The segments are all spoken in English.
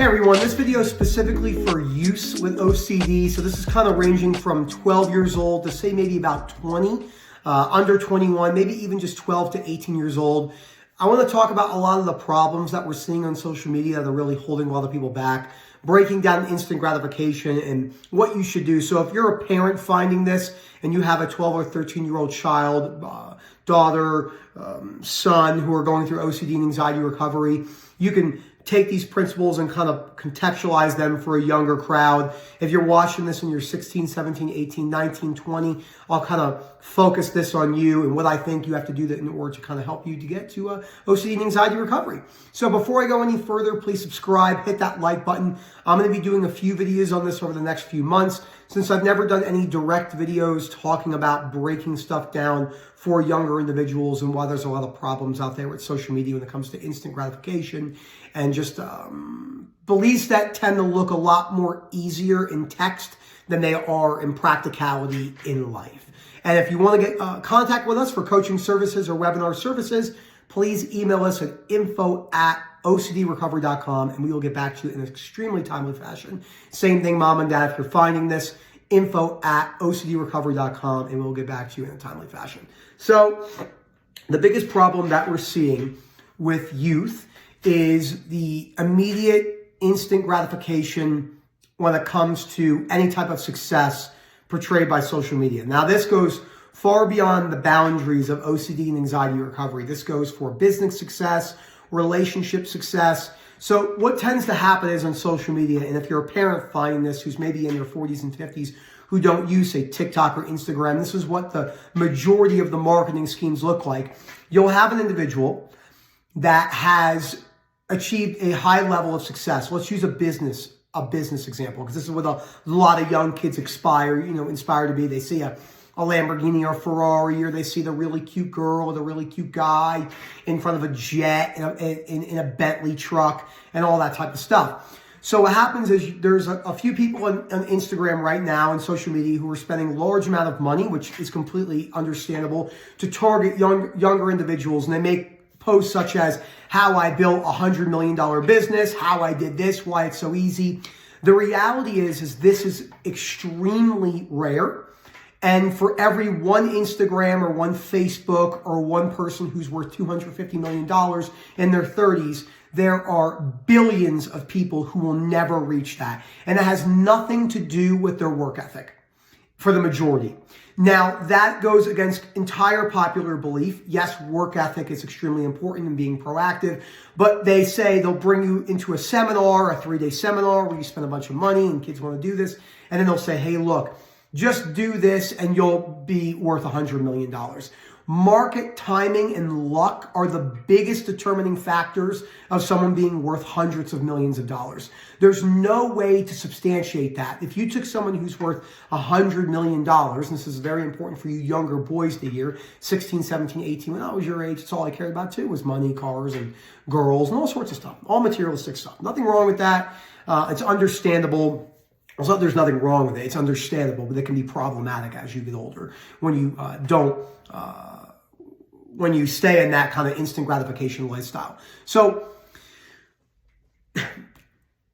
Hey everyone, this video is specifically for use with OCD. So this is kind of ranging from 12 years old to say maybe about 20, under 21, maybe even just 12 to 18 years old. I want to talk about a lot of the problems that we're seeing on social media that are really holding a lot of people back, breaking down instant gratification and what you should do. So if you're a parent finding this and you have a 12 or 13-year-old child, daughter, son who are going through OCD and anxiety recovery, you can take these principles and kind of contextualize them for a younger crowd. If you're watching this and you're 16, 17, 18, 19, 20, I'll kind of focus this on you and what I think you have to do that in order to kind of help you to get to OCD and anxiety recovery. So before I go any further, please subscribe, hit that like button. I'm going to be doing a few videos on this over the next few months. Since I've never done any direct videos talking about breaking stuff down for younger individuals and why there's a lot of problems out there with social media when it comes to instant gratification and just beliefs that tend to look a lot more easier in text than they are in practicality in life. And if you want to get contact with us for coaching services or webinar services, please email us at info@ocdrecovery.com and we will get back to you in an extremely timely fashion. Same thing, mom and dad, if you're finding this, info@ocdrecovery.com and we'll get back to you in a timely fashion. So the biggest problem that we're seeing with youth is the immediate instant gratification when it comes to any type of success portrayed by social media. Now, this goes far beyond the boundaries of OCD and anxiety recovery. This goes for business success, relationship success. So what tends to happen is on social media, and if you're a parent finding this who's maybe in their 40s and 50s who don't use, say, TikTok or Instagram, this is what the majority of the marketing schemes look like. You'll have an individual that has achieved a high level of success. Let's use a business example, because this is what a lot of young kids inspire to be. They see a Lamborghini or Ferrari, or they see the really cute girl or the really cute guy in front of a jet in a Bentley truck and all that type of stuff. So what happens is there's a few people on Instagram right now and social media who are spending large amount of money, which is completely understandable, to target younger individuals, and they make posts such as how I built a $100 million business, how I did this, why it's so easy. The reality is this is extremely rare. And for every one Instagram or one Facebook or one person who's worth $250 million in their 30s, there are billions of people who will never reach that. And it has nothing to do with their work ethic for the majority. Now, that goes against entire popular belief. Yes, work ethic is extremely important in being proactive, but they say they'll bring you into a seminar, a 3-day seminar where you spend a bunch of money and kids want to do this. And then they'll say, hey, look, just do this and you'll be worth $100 million. Market timing and luck are the biggest determining factors of someone being worth hundreds of millions of dollars. There's no way to substantiate that. If you took someone who's worth $100 million, and this is very important for you younger boys to hear, 16, 17, 18, when I was your age, it's all I cared about too was money, cars, and girls, and all sorts of stuff, all materialistic stuff. Nothing wrong with that. It's understandable. Also, there's nothing wrong with it. It's understandable, but it can be problematic as you get older when you when you stay in that kind of instant gratification lifestyle. So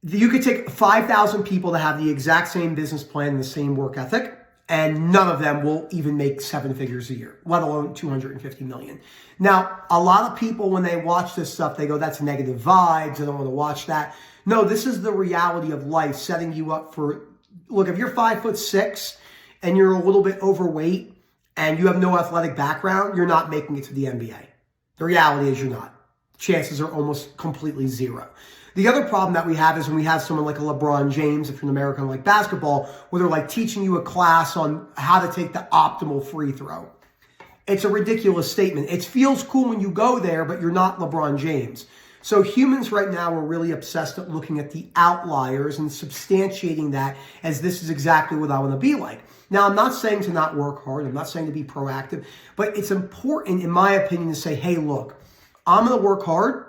you could take 5,000 people that have the exact same business plan and the same work ethic, and none of them will even make 7 figures a year, let alone 250 million. Now, a lot of people, when they watch this stuff, they go, that's negative vibes. I don't want to watch that. No, this is the reality of life, setting you up for, look, if you're 5'6" and you're a little bit overweight and you have no athletic background, you're not making it to the NBA. The reality is you're not. Chances are almost completely zero. The other problem that we have is when we have someone like a LeBron James, if you're an American like basketball, where they're like teaching you a class on how to take the optimal free throw. It's a ridiculous statement. It feels cool when you go there, but you're not LeBron James. So humans right now are really obsessed at looking at the outliers and substantiating that as this is exactly what I want to be like. Now, I'm not saying to not work hard. I'm not saying to be proactive, but it's important, in my opinion, to say, hey, look, I'm going to work hard.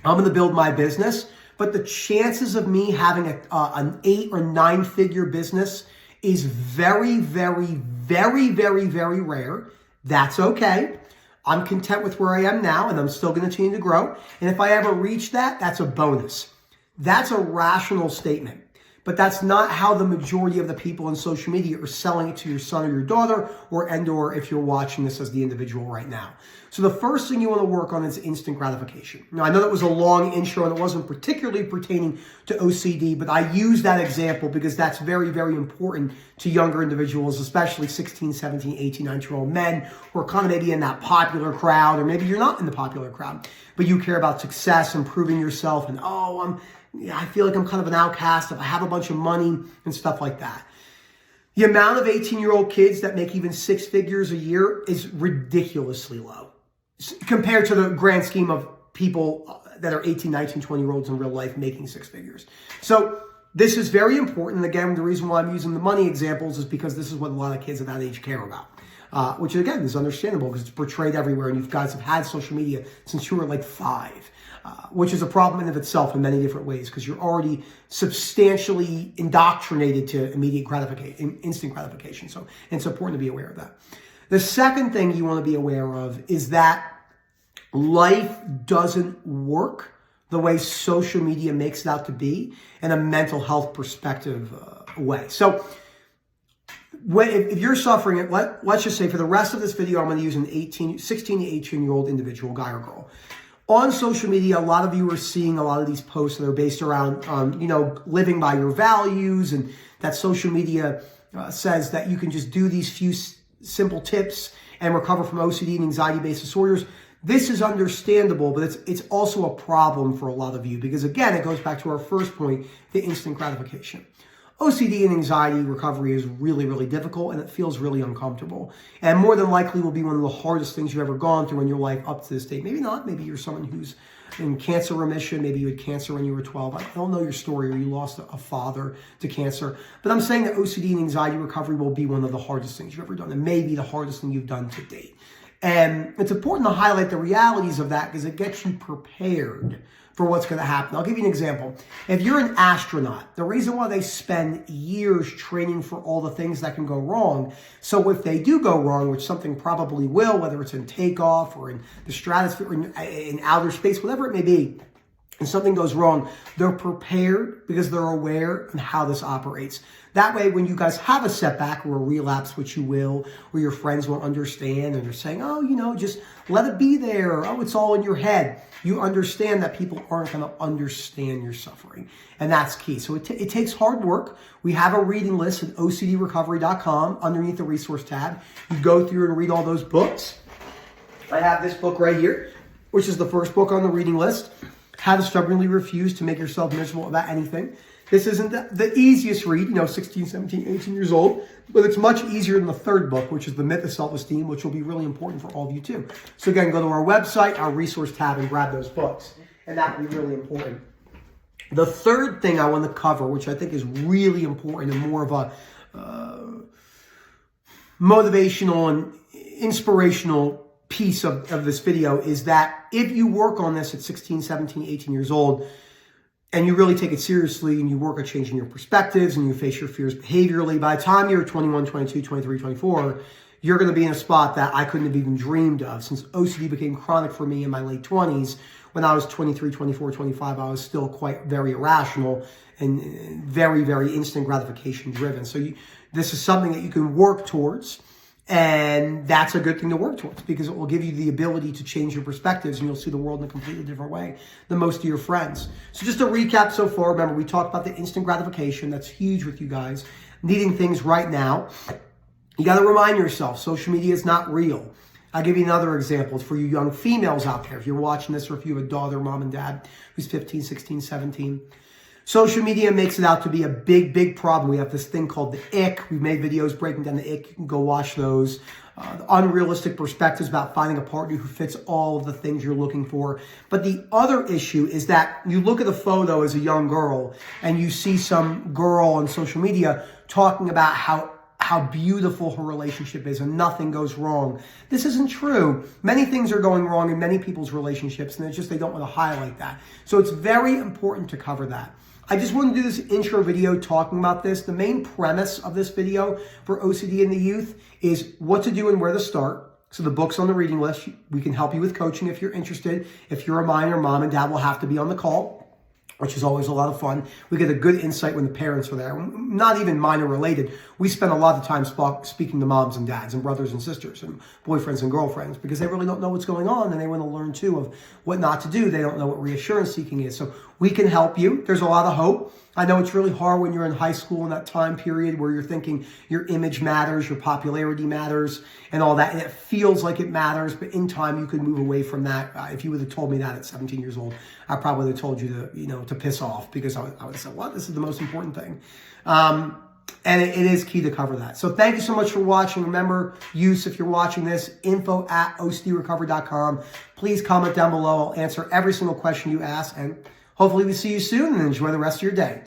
I'm going to build my business, but the chances of me having an 8 or 9 figure business is very, very, very, very, very rare. That's okay. I'm content with where I am now, and I'm still going to continue to grow. And if I ever reach that, that's a bonus. That's a rational statement. But that's not how the majority of the people on social media are selling it to your son or your daughter, or if you're watching this as the individual right now. So the first thing you want to work on is instant gratification. Now, I know that was a long intro and it wasn't particularly pertaining to OCD, but I use that example because that's very, very important to younger individuals, especially 16, 17, 18, 19-year-old men who are kind of maybe in that popular crowd, or maybe you're not in the popular crowd, but you care about success, improving yourself, and I feel like I'm kind of an outcast if I have a bunch of money and stuff like that. The amount of 18-year-old kids that make even 6 figures a year is ridiculously low compared to the grand scheme of people that are 18, 19, 20-year-olds in real life making 6 figures. So this is very important. And again, the reason why I'm using the money examples is because this is what a lot of kids at that age care about, which again is understandable because it's portrayed everywhere. And you guys have had social media since you were like 5. Which is a problem in of itself in many different ways because you're already substantially indoctrinated to immediate gratification, instant gratification. So it's important to be aware of that. The second thing you want to be aware of is that life doesn't work the way social media makes it out to be in a mental health perspective way. So if you're suffering it, let's just say for the rest of this video, I'm going to use an 16 to 18-year-old individual, guy or girl. On social media, a lot of you are seeing a lot of these posts that are based around, living by your values, and that social media says that you can just do these few simple tips and recover from OCD and anxiety-based disorders. This is understandable, but it's also a problem for a lot of you because, again, it goes back to our first point, the instant gratification. OCD and anxiety recovery is really, really difficult, and it feels really uncomfortable. And more than likely will be one of the hardest things you've ever gone through in your life up to this date. Maybe not. Maybe you're someone who's in cancer remission. Maybe you had cancer when you were 12. I don't know your story, or you lost a father to cancer. But I'm saying that OCD and anxiety recovery will be one of the hardest things you've ever done, and maybe the hardest thing you've done to date. And it's important to highlight the realities of that because it gets you prepared for what's going to happen. I'll give you an example. If you're an astronaut, the reason why they spend years training for all the things that can go wrong, so if they do go wrong, which something probably will, whether it's in takeoff or in the stratosphere, or in outer space, whatever it may be, and something goes wrong, they're prepared because they're aware of how this operates. That way, when you guys have a setback or a relapse, which you will, or your friends won't understand, and they're saying, just let it be there, or, it's all in your head, you understand that people aren't going to understand your suffering. And that's key. So it takes hard work. We have a reading list at OCDrecovery.com underneath the resource tab. You go through and read all those books. I have this book right here, which is the first book on the reading list. How to Stubbornly Refuse to Make Yourself Miserable About Anything. This isn't the easiest read, 16, 17, 18 years old, but it's much easier than the third book, which is The Myth of Self-Esteem, which will be really important for all of you too. So again, go to our website, our resource tab, and grab those books. And that will be really important. The third thing I want to cover, which I think is really important and more of a motivational and inspirational piece of this video, is that if you work on this at 16, 17, 18 years old, and you really take it seriously and you work at changing your perspectives and you face your fears behaviorally, by the time you're 21, 22, 23, 24, you're going to be in a spot that I couldn't have even dreamed of. Since OCD became chronic for me in my late 20s, when I was 23, 24, 25, I was still very irrational and very, very instant gratification driven. So this is something that you can work towards. And that's a good thing to work towards because it will give you the ability to change your perspectives and you'll see the world in a completely different way than most of your friends. So just to recap so far, remember we talked about the instant gratification. That's huge with you guys. Needing things right now. You got to remind yourself, social media is not real. I'll give you another example for you young females out there. If you're watching this or if you have a daughter, mom and dad who's 15, 16, 17. Social media makes it out to be a big, big problem. We have this thing called the ick. We've made videos breaking down the ick. You can go watch those. The unrealistic perspectives about finding a partner who fits all of the things you're looking for. But the other issue is that you look at a photo as a young girl and you see some girl on social media talking about how beautiful her relationship is and nothing goes wrong. This isn't true. Many things are going wrong in many people's relationships, and it's just they don't want to highlight that. So it's very important to cover that. I just want to do this intro video talking about this. The main premise of this video for OCD in the youth is what to do and where to start. So the book's on the reading list. We can help you with coaching if you're interested. If you're a minor, mom and dad will have to be on the call. which is always a lot of fun. We get a good insight when the parents are there. Not even minor related. We spend a lot of time speaking to moms and dads and brothers and sisters and boyfriends and girlfriends because they really don't know what's going on and they want to learn too of what not to do. They don't know what reassurance seeking is. So we can help you. There's a lot of hope. I know it's really hard when you're in high school in that time period where you're thinking your image matters, your popularity matters, and all that. And it feels like it matters, but in time you could move away from that. If you would have told me that at 17 years old, I probably would have told you to piss off because I would have said, "What? This is the most important thing." And it is key to cover that. So thank you so much for watching. Remember, use, if you're watching this, info@ocdrecover.com. Please comment down below. I'll answer every single question you ask, and hopefully we see you soon and enjoy the rest of your day.